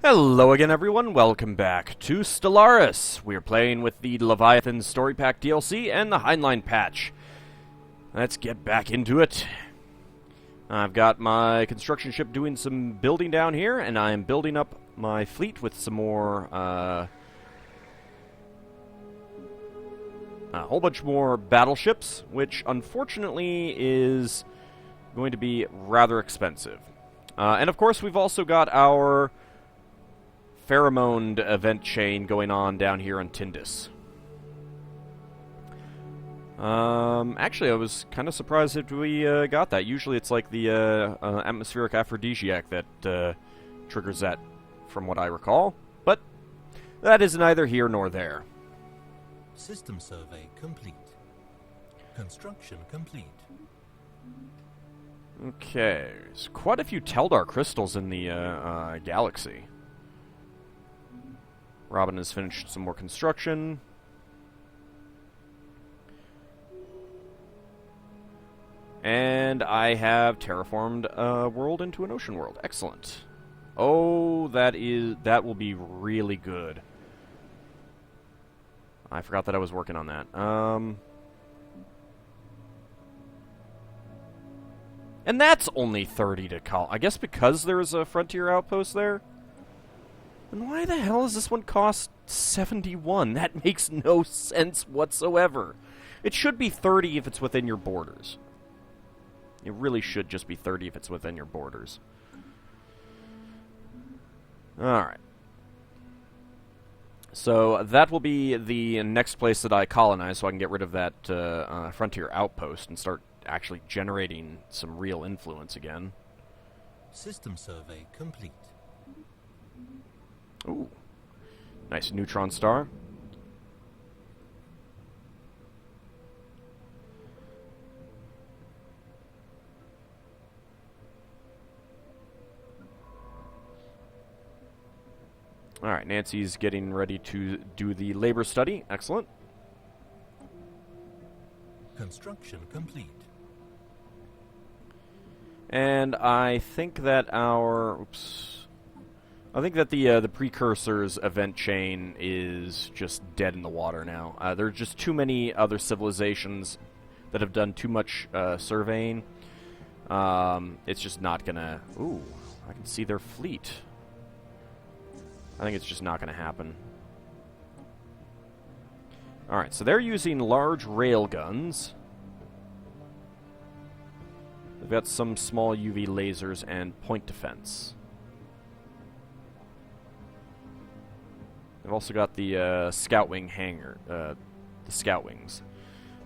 Hello again, everyone. Welcome back to Stellaris. We're playing with the Leviathans Story Pack DLC and the Heinlein Patch. Let's get back into it. I've got my construction ship doing some building down here, and I am building up my fleet with some more, a whole bunch more battleships, which unfortunately is going to be rather expensive. And of course, we've also got our pheromone event chain going on down here on Tindis. Actually, I was kind of surprised that we got that. Usually it's like the atmospheric aphrodisiac that triggers that, from what I recall. But that is neither here nor there. System survey complete. Construction complete. Okay, there's quite a few Teldar crystals in the galaxy. Robin has finished some more construction. And I have terraformed a world into an ocean world. Excellent. Oh, that will be really good. I forgot that I was working on that. And that's only 30 to call. I guess because there's a frontier outpost there. And why the hell does this one cost 71? That makes no sense whatsoever. It should be 30 if it's within your borders. It really should just be 30 if it's within your borders. Alright. So that will be the next place that I colonize, so I can get rid of that frontier outpost and start actually generating some real influence again. System survey complete. Ooh. Nice neutron star. Alright, Nancy's getting ready to do the labor study. Excellent. Construction complete. And I think that the precursors event chain is just dead in the water now. There are just too many other civilizations that have done too much surveying. It's just not gonna... Ooh, I can see their fleet. I think it's just not gonna happen. Alright, so they're using large rail guns. They've got some small UV lasers and point defense. They've also got the scout wing hangar, the scout wings.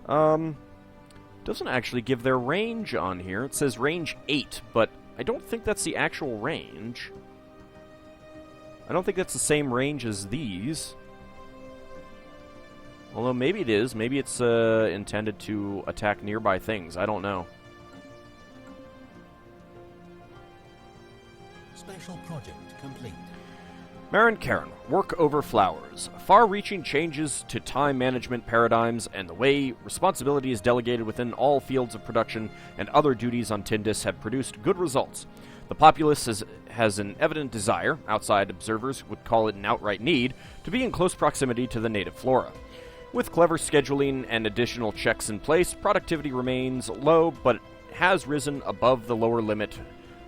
Doesn't actually give their range on here. It says range 8, but I don't think that's the actual range. I don't think that's the same range as these. Although maybe it is. Maybe it's intended to attack nearby things. I don't know. Special project complete. Kharin, work over flowers. Far-reaching changes to time management paradigms and the way responsibility is delegated within all fields of production and other duties on Tindis have produced good results. The populace has an evident desire, outside observers would call it an outright need, to be in close proximity to the native flora. With clever scheduling and additional checks in place, productivity remains low, but has risen above the lower limit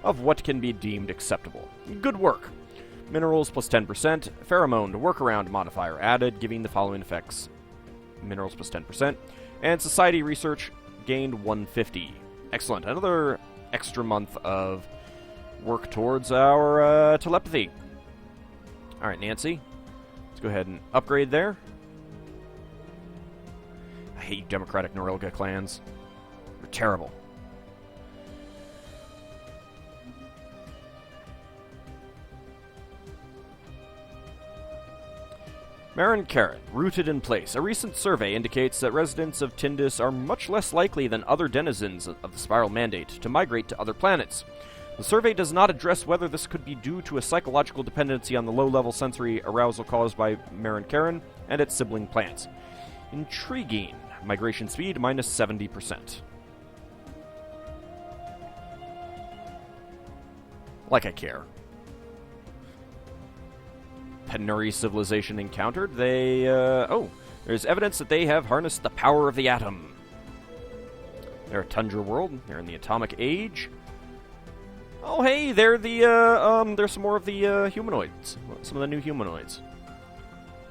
of what can be deemed acceptable. Good work. Minerals plus 10%, pheromone workaround modifier added, giving the following effects. Minerals plus 10%, and society research gained 150. Excellent. Another extra month of work towards our telepathy. Alright, Nancy. Let's go ahead and upgrade there. I hate Democratic Norilga clans. They're terrible. Kharin, rooted in place. A recent survey indicates that residents of Tindis are much less likely than other denizens of the Spiral Mandate to migrate to other planets. The survey does not address whether this could be due to a psychological dependency on the low-level sensory arousal caused by Kharin and its sibling planets. Intriguing. Migration speed minus 70%. Like I care. Penuri civilization encountered. They, there's evidence that they have harnessed the power of the atom. They're a tundra world. They're in the atomic age. Oh, hey, they're there's some more of the humanoids. Some of the new humanoids.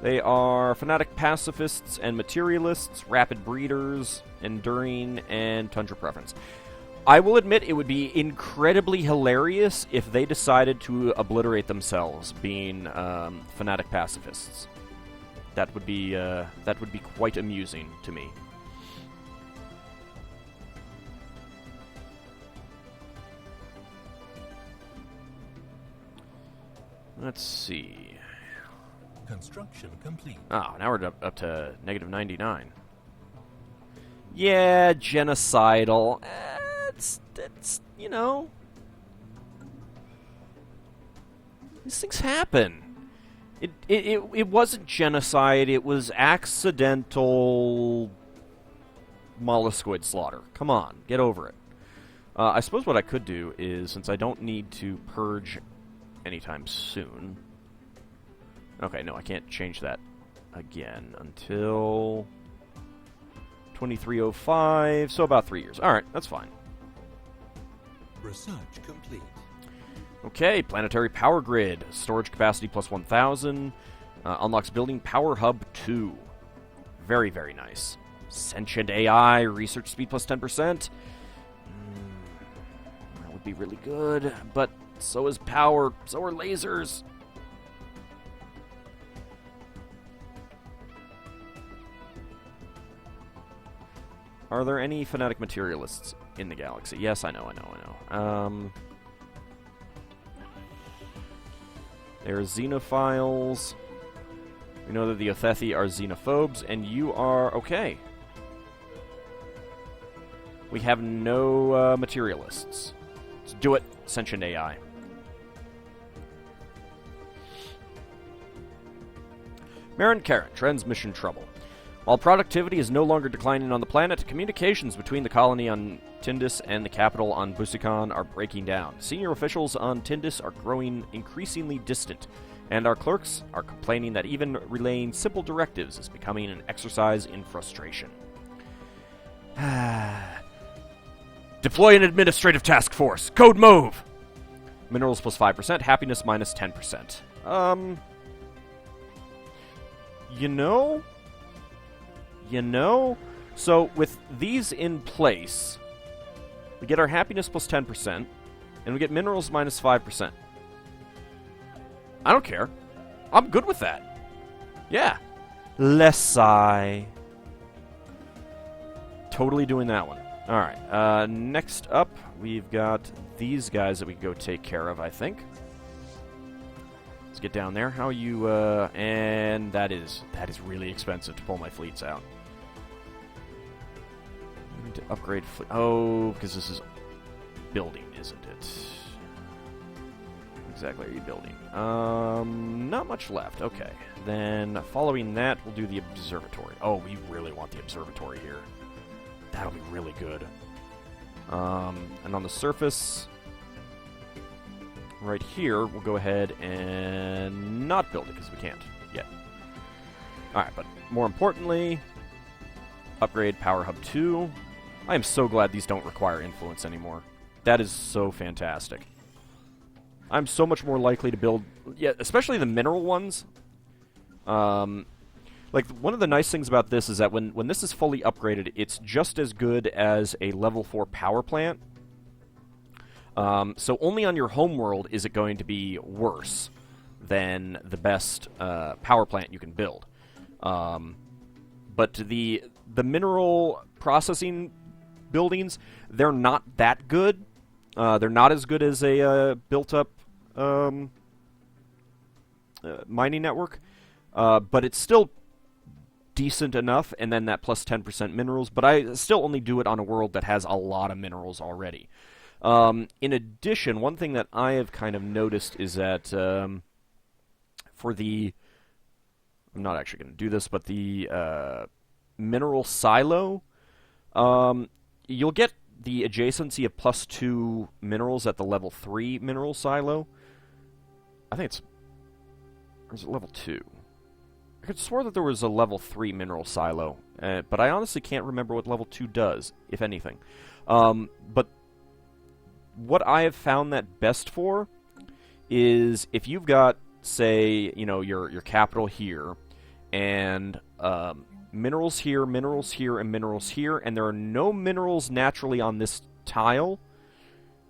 They are fanatic pacifists and materialists, rapid breeders, enduring, and tundra preference. I will admit it would be incredibly hilarious if they decided to obliterate themselves, being fanatic pacifists. That would be quite amusing to me. Let's see. Construction complete. Oh, now we're up to negative 99. Yeah, genocidal. It's you know, these things happen. It wasn't genocide. It was accidental molluscoid slaughter. Come on, get over it. I suppose what I could do is, since I don't need to purge anytime soon. Okay, no, I can't change that again until 2305, so about 3 years. Alright, that's fine. Research complete. Okay, planetary power grid. Storage capacity plus 1,000. Unlocks building power hub 2. Very, very nice. Sentient AI, research speed plus 10%. That would be really good, but so is power, so are lasers. Are there any fanatic materialists in the galaxy? Yes, I know. There are xenophiles. We know that the Othethi are xenophobes, and you are okay. We have no materialists. Let's do it, sentient AI. Mharin Kharin, transmission trouble. While productivity is no longer declining on the planet, communications between the colony on Tindis and the capital on Busikan are breaking down. Senior officials on Tindis are growing increasingly distant, and our clerks are complaining that even relaying simple directives is becoming an exercise in frustration. Deploy an administrative task force. Code Mauve! Minerals plus 5%, happiness minus 10%. You know? So, with these in place, we get our happiness plus 10%, and we get minerals minus 5%. I don't care. I'm good with that. Yeah. Lessai. Totally doing that one. Alright, next up, we've got these guys that we can go take care of, I think. Let's get down there. How are you, and that is really expensive to pull my fleets out. I need to upgrade oh, because this is building, isn't it? Exactly, are you building? Not much left. Okay. Then, following that, we'll do the observatory. Oh, we really want the observatory here. That'll be really good. And on the surface, right here, we'll go ahead and not build it, because we can't yet. Alright, but more importantly, upgrade Power Hub 2. I am so glad these don't require influence anymore. That is so fantastic. I'm so much more likely to build, yeah, especially the mineral ones. Like, one of the nice things about this is that when this is fully upgraded, it's just as good as a level 4 power plant. So only on your home world is it going to be worse than the best power plant you can build. But the mineral processing buildings, they're not that good. They're not as good as a built-up mining network. But it's still decent enough, and then that plus 10% minerals. But I still only do it on a world that has a lot of minerals already. In addition, one thing that I have kind of noticed is that for the... I'm not actually going to do this, but the mineral silo, you'll get the adjacency of plus 2 minerals at the level 3 mineral silo. I think it's Or is it level 2? I could have swore that there was a level 3 mineral silo, but I honestly can't remember what level 2 does, if anything. But what I have found that best for is if you've got, say, you know, your capital here, and minerals here, and minerals here, and there are no minerals naturally on this tile,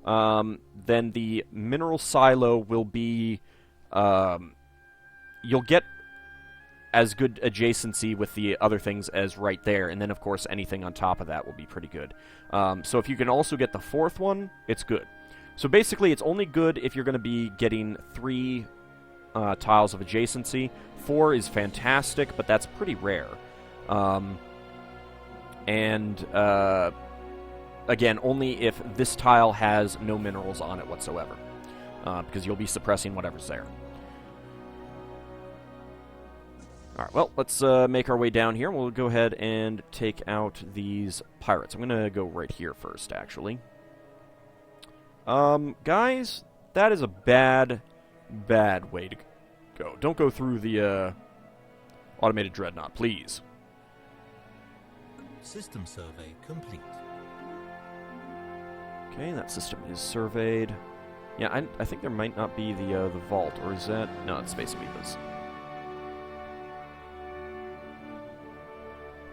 then the mineral silo will be, you'll get as good adjacency with the other things as right there, and then of course anything on top of that will be pretty good. So if you can also get the 4th one, it's good. So basically it's only good if you're going to be getting 3 tiles of adjacency. 4 is fantastic, but that's pretty rare. Again, only if this tile has no minerals on it whatsoever, because you'll be suppressing whatever's there. Alright, well, let's make our way down here. We'll go ahead and take out these pirates. I'm going to go right here first, actually. Guys, that is a bad way to go. Don't go through the automated dreadnought, please. System survey complete. Okay, that system is surveyed. Yeah, I think there might not be the vault, or is that... No, it's Space Amoebas.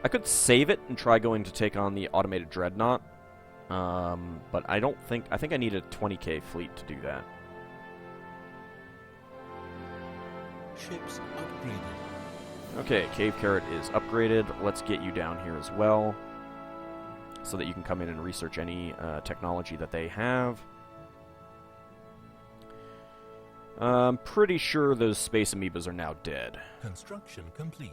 I could save it and try going to take on the automated dreadnought, but I don't think... I think I need a 20k fleet to do that. Ships upgraded. Okay, Cave Carrot is upgraded. Let's get you down here as well, so that you can come in and research any technology that they have. I'm pretty sure those space amoebas are now dead. Construction complete.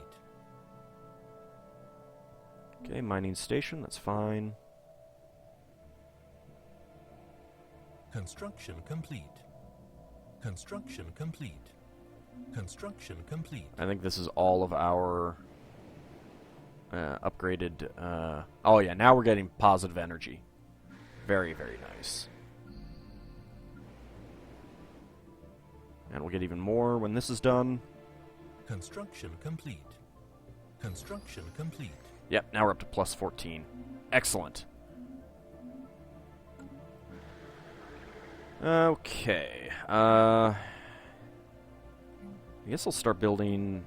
Okay, mining station, that's fine. Construction complete. Construction complete. Construction complete. I think this is all of our upgraded... oh yeah, now we're getting positive energy. Very, very nice. And we'll get even more when this is done. Construction complete. Construction complete. Yep, now we're up to plus 14. Excellent. Okay. I guess I'll start building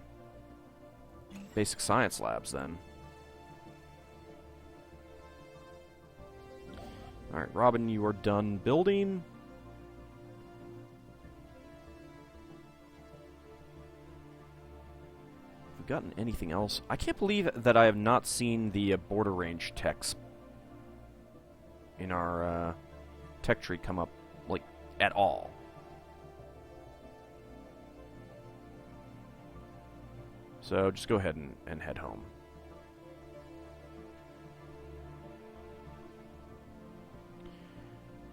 basic science labs then. Alright, Robin, you are done building. Have we gotten anything else? I can't believe that I have not seen the border range techs in our tech tree come up, like, at all. So just go ahead and head home.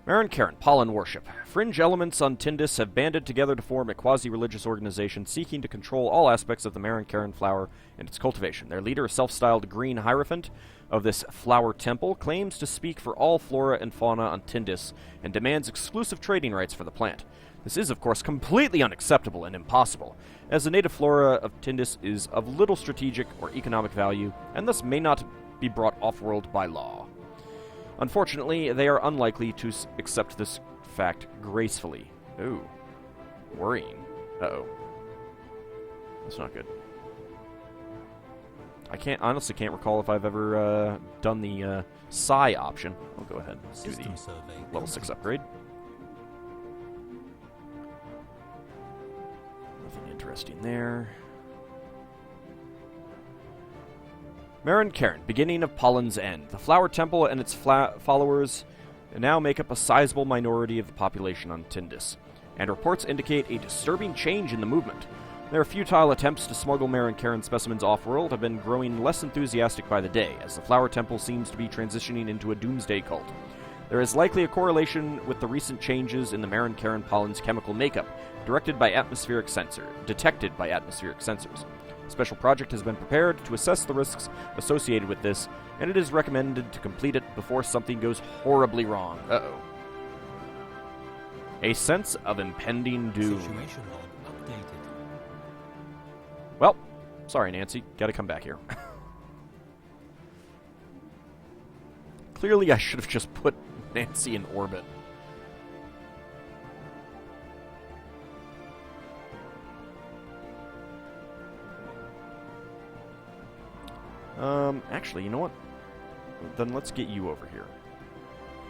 Kharin, Pollen Worship. Fringe elements on Tindis have banded together to form a quasi-religious organization seeking to control all aspects of the Kharin flower and its cultivation. Their leader, a self-styled Green Hierophant of this flower temple, claims to speak for all flora and fauna on Tindis and demands exclusive trading rights for the plant. This is, of course, completely unacceptable and impossible, as the native flora of Tindis is of little strategic or economic value, and thus may not be brought off-world by law. Unfortunately, they are unlikely to accept this fact gracefully. Ooh. Worrying. Uh-oh. That's not good. I honestly can't recall if I've ever done the Psi option. I'll go ahead and do the level 6 upgrade. Nothing interesting there. Kharin, beginning of Pollen's End. The Flower Temple and its followers now make up a sizable minority of the population on Tindis, and reports indicate a disturbing change in the movement. Their futile attempts to smuggle Kharin specimens off-world have been growing less enthusiastic by the day, as the Flower Temple seems to be transitioning into a doomsday cult. There is likely a correlation with the recent changes in the Kharin pollen's chemical makeup, detected by atmospheric sensors. A special project has been prepared to assess the risks associated with this, and it is recommended to complete it before something goes horribly wrong. Uh-oh. A sense of impending doom. Situation log updated. Well, sorry, Nancy. Gotta come back here. Clearly, I should have just put Nancy in orbit. Actually, you know what? Then let's get you over here.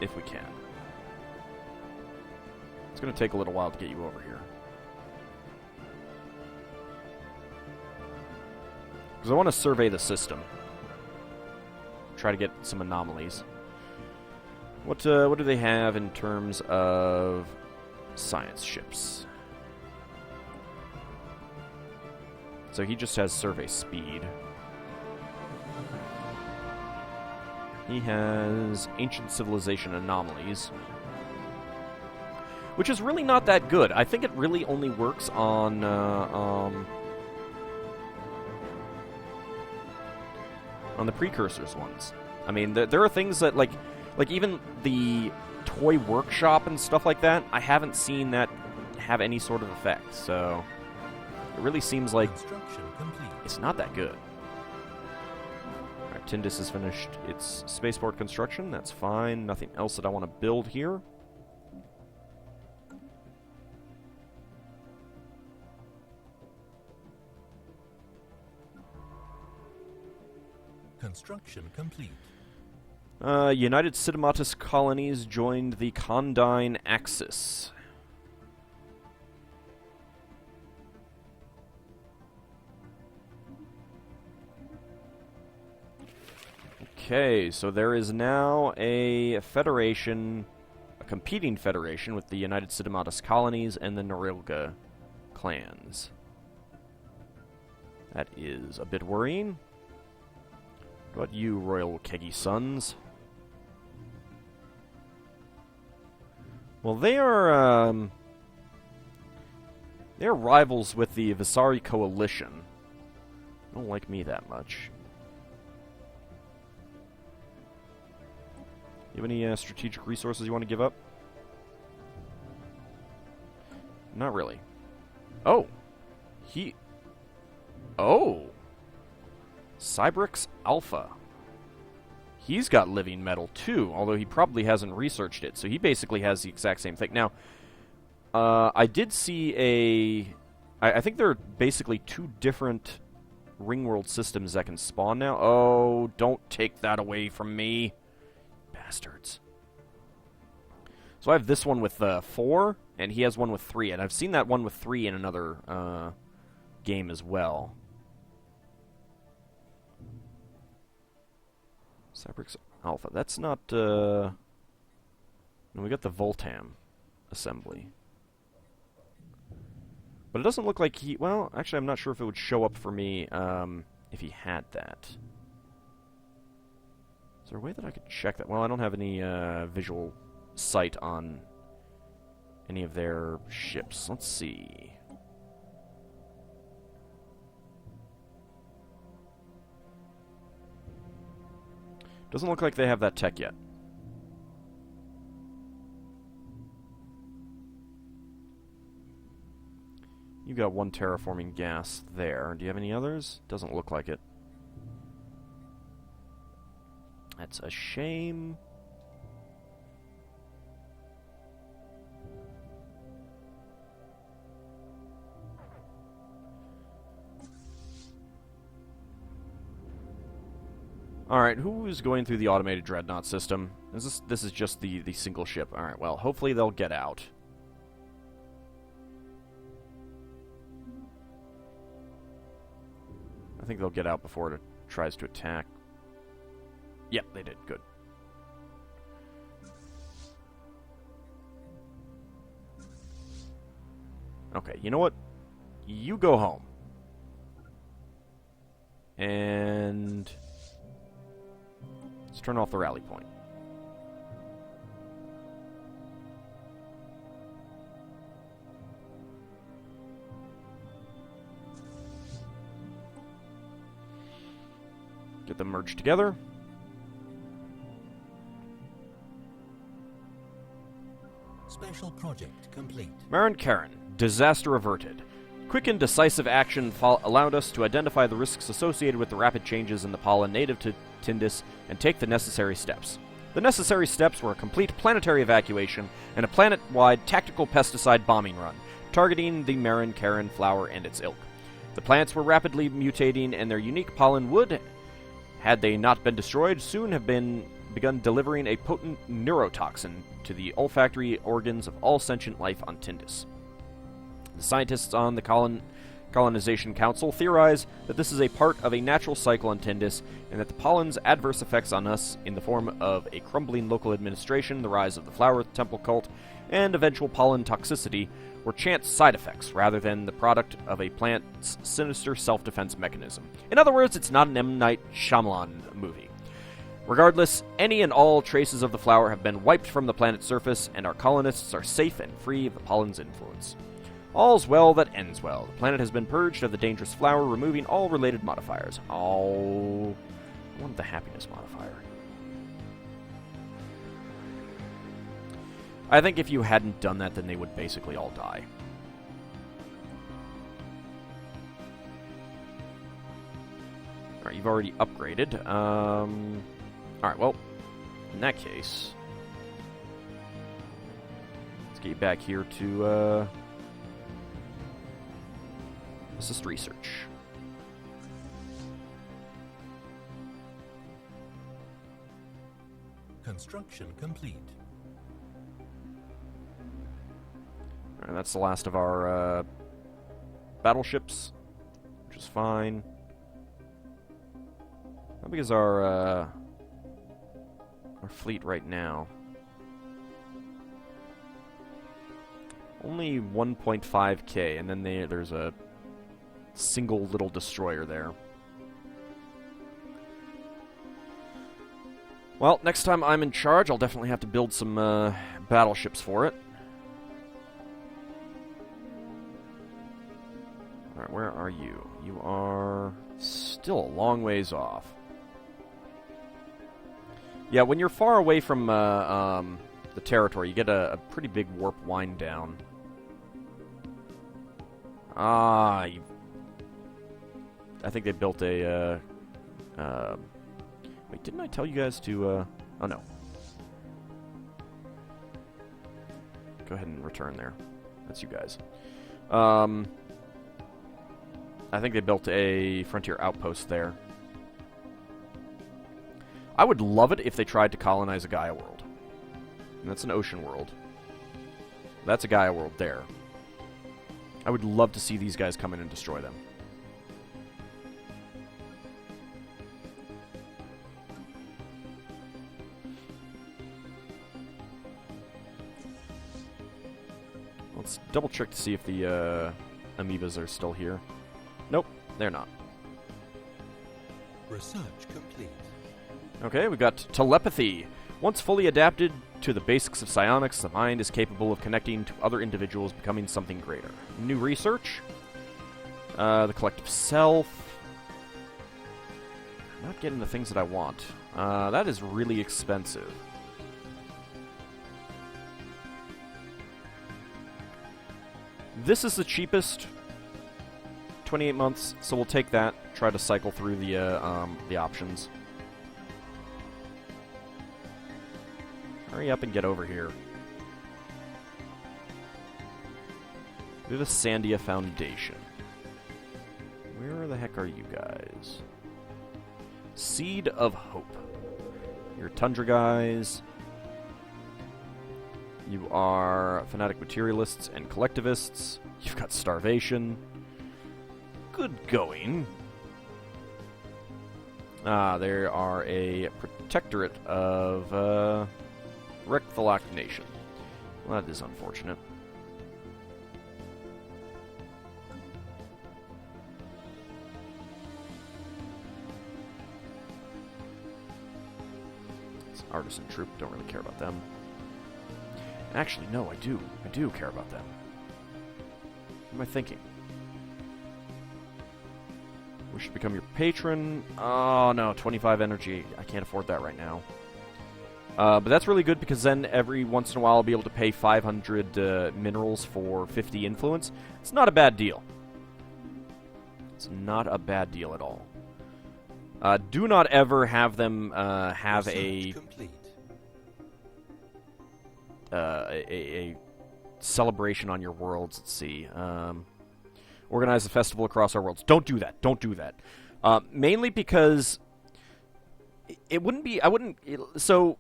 If we can. It's going to take a little while to get you over here. Because I want to survey the system. Try to get some anomalies. What do they have in terms of science ships? So he just has survey speed. He has ancient civilization anomalies, which is really not that good. I think it really only works on the precursors ones. I mean, there are things that like even the toy workshop and stuff like that, I haven't seen that have any sort of effect. So it really seems like it's not that good. Alright, Tindis has finished its spaceport construction. That's fine. Nothing else that I want to build here. Construction complete. United Cinematus colonies joined the Condyne Axis. Okay, so there is now a federation, a competing federation with the United Cinematus colonies and the Norilga clans. That is a bit worrying. What about you, Royal Keggy Sons? Well, they're rivals with the Visari Coalition. Don't like me that much. You have any strategic resources you want to give up? Not really. Oh! Oh! Cybrix Alpha. He's got living metal, too, although he probably hasn't researched it, so he basically has the exact same thing. Now, I did see I think there are basically two different Ringworld systems that can spawn now. Oh, don't take that away from me. Bastards. So I have this one with 4, and he has one with 3, and I've seen that one with 3 in another game as well. Cybrix Alpha. That's not, No, we got the Voltam assembly. But it doesn't look like he... Well, actually, I'm not sure if it would show up for me if he had that. Is there a way that I could check that? Well, I don't have any visual sight on any of their ships. Let's see. Doesn't look like they have that tech yet. You got one terraforming gas there. Do you have any others? Doesn't look like it. That's a shame. Alright, who is going through the automated dreadnought system? This is just the single ship. Alright, well, hopefully they'll get out. I think they'll get out before it tries to attack. Yep, they did. Good. Okay, you know what? You go home. And... let's turn off the rally point. Get them merged together. Special project complete. Mharin Kharin, disaster averted. Quick and decisive action allowed us to identify the risks associated with the rapid changes in the pollen native to Tindis and take the necessary steps. The necessary steps were a complete planetary evacuation and a planet-wide tactical pesticide bombing run, targeting the Mharin, Kharin flower and its ilk. The plants were rapidly mutating, and their unique pollen would, had they not been destroyed, soon have begun delivering a potent neurotoxin to the olfactory organs of all sentient life on Tindis. The scientists on the Colonization Council theorize that this is a part of a natural cycle on Tindis, and that the pollen's adverse effects on us, in the form of a crumbling local administration, the rise of the flower temple cult, and eventual pollen toxicity, were chance side effects rather than the product of a plant's sinister self-defense mechanism. In other words, it's not an M. Night Shyamalan movie. Regardless, any and all traces of the flower have been wiped from the planet's surface, and our colonists are safe and free of the pollen's influence. All's well that ends well. The planet has been purged of the dangerous flower, removing all related modifiers. Oh, I want the happiness modifier. I think if you hadn't done that, then they would basically all die. Alright, you've already upgraded. Alright, well, in that case, let's get you back here to, assist research. Construction complete. Alright, that's the last of our battleships, which is fine. How big is our fleet right now? Only 1.5k, and then there's a single little destroyer there. Well, next time I'm in charge, I'll definitely have to build some battleships for it. Alright, where are you? You are still a long ways off. Yeah, when you're far away from the territory, you get a pretty big warp wind down. I think they built a, wait, didn't I tell you guys to, oh no. Go ahead and return there. That's you guys. I think they built a frontier outpost there. I would love it if they tried to colonize a Gaia world. And that's an ocean world. That's a Gaia world there. I would love to see these guys come in and destroy them. Let's double check to see if the amoebas are still here. Nope, they're not. Research complete. Okay, we got telepathy. Once fully adapted to the basics of psionics, the mind is capable of connecting to other individuals, becoming something greater. New research. The collective self. I'm not getting the things that I want. That is really expensive. This is the cheapest. 28 months, so we'll take that. Try to cycle through the options. Hurry up and get over here. We have a Sandia Foundation. Where the heck are you guys? Seed of Hope. You're Tundra guys. You are Fanatic Materialists and Collectivists. You've got Starvation. Good going. There are a Protectorate of, Rekthalac Nation. Well, that is unfortunate. It's Artisan Troop. Don't really care about them. Actually, no, I do. I do care about them. What am I thinking? We should become your patron. Oh, no, 25 energy. I can't afford that right now. But that's really good because then every once in a while I'll be able to pay 500 minerals for 50 influence. It's not a bad deal. It's not a bad deal at all. Do not ever have them have Research complete. a celebration on your worlds. Let's see. Organize a festival across our worlds. Don't do that. Don't do that. Mainly because it wouldn't be... so,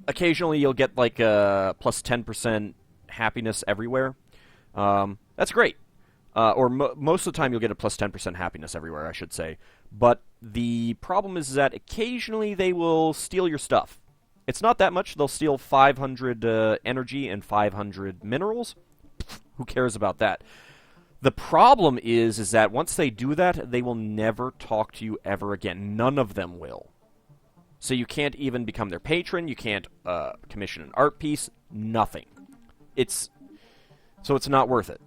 occasionally you'll get, like, plus 10% happiness everywhere. That's great. Or most of the time you'll get a plus 10% happiness everywhere, I should say. But the problem is that occasionally they will steal your stuff. It's not that much. They'll steal 500 energy and 500 minerals. Who cares about that? The problem is that once they do that, they will never talk to you ever again. None of them will. So you can't even become their patron. You can't commission an art piece. Nothing. So it's not worth it.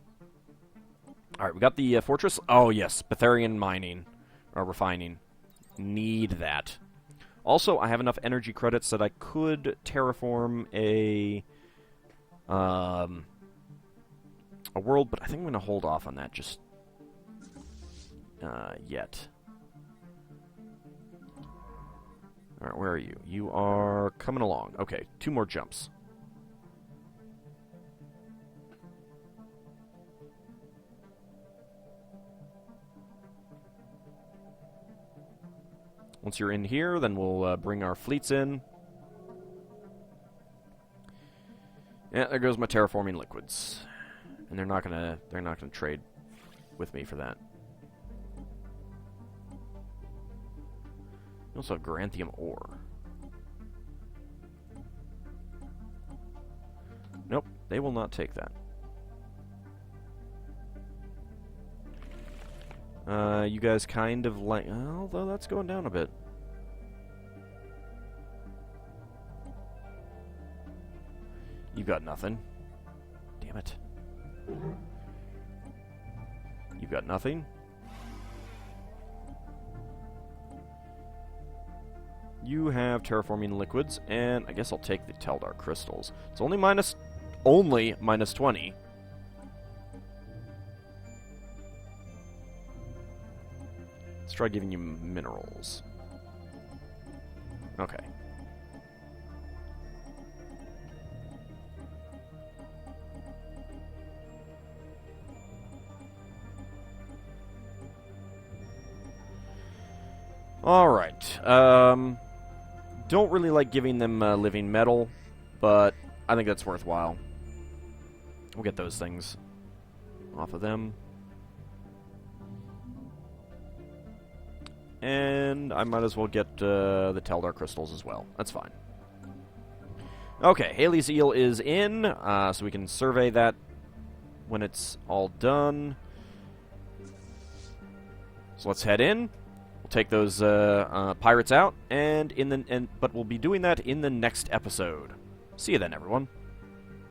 All right, we got the fortress. Oh, yes, Betharian mining, or refining. Need that. Also, I have enough energy credits that I could terraform a world, but I think I'm going to hold off on that just yet. All right, where are you? You are coming along. Okay, 2 more jumps. Once you're in here, then we'll bring our fleets in. Yeah, there goes my terraforming liquids, and they're not gonna trade with me for that. You also have Garanthium ore. Nope, they will not take that. You guys kind of like... although that's going down a bit. You've got nothing. Damn it. You've got nothing. You have terraforming liquids, and I guess I'll take the Teldar crystals. It's only minus 20. Let's try giving you minerals. Okay. Alright. Don't really like giving them living metal, but I think that's worthwhile. We'll get those things off of them. And I might as well get the Teldar crystals as well. That's fine. Okay, Haley's eel is in, so we can survey that when it's all done. So let's head in. We'll take those pirates out, but we'll be doing that in the next episode. See you then, everyone.